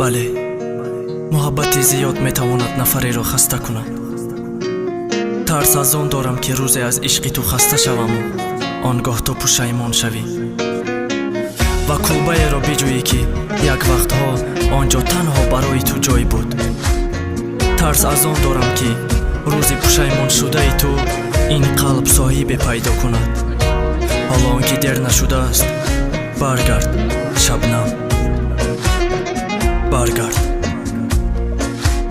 бале, муҳаббати зиёд метавонад нафареро хаста кунад. тарс аз он дорам ки рӯзе аз ишқи ту хаста шаваму он гоҳ ту пушаймон шавӣ ва кулбаеро биҷӯӣ ки як вақтҳо он ҷо танҳо барои ту ҷой буд. тарс аз он дорам ки рӯзи пушаймон шудаи ту ин қалб соҳибе пайдо кунад. ҳоло он ки дер нашудааст, баргард шабнам, баргард.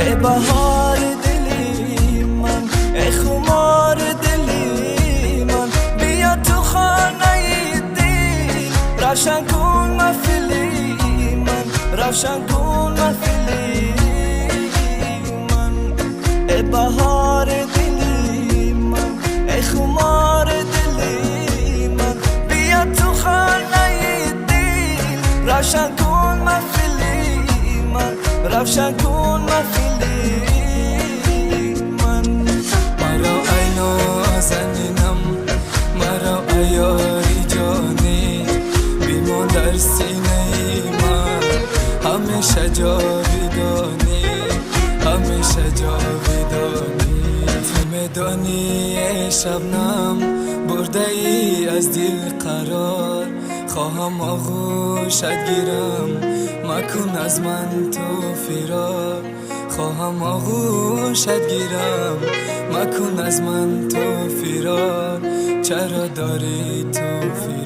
ای بهار دلی من، ای خمار دلی من، بیا تو خانه دل، روشن کن محفلی من، روشن کن محفلی من. ای بهار دلی من، ای خمار دلی من، بیا تو خانه دل، روشن کن محفلی من، روشن کن محفلی من. مرا ای نازنینم، مرا ای یاری جانی، بیمان در سینه من همیشه جاودانی، همیشه جاودانی. تو میدانی ای شبنم، برده ای از دل قرار، خواهم آغوشت گیرم، مکن از من تو فرار. خواهم آغوشت گیرم، مکن از من تو فرار. چرا داری تو فرار؟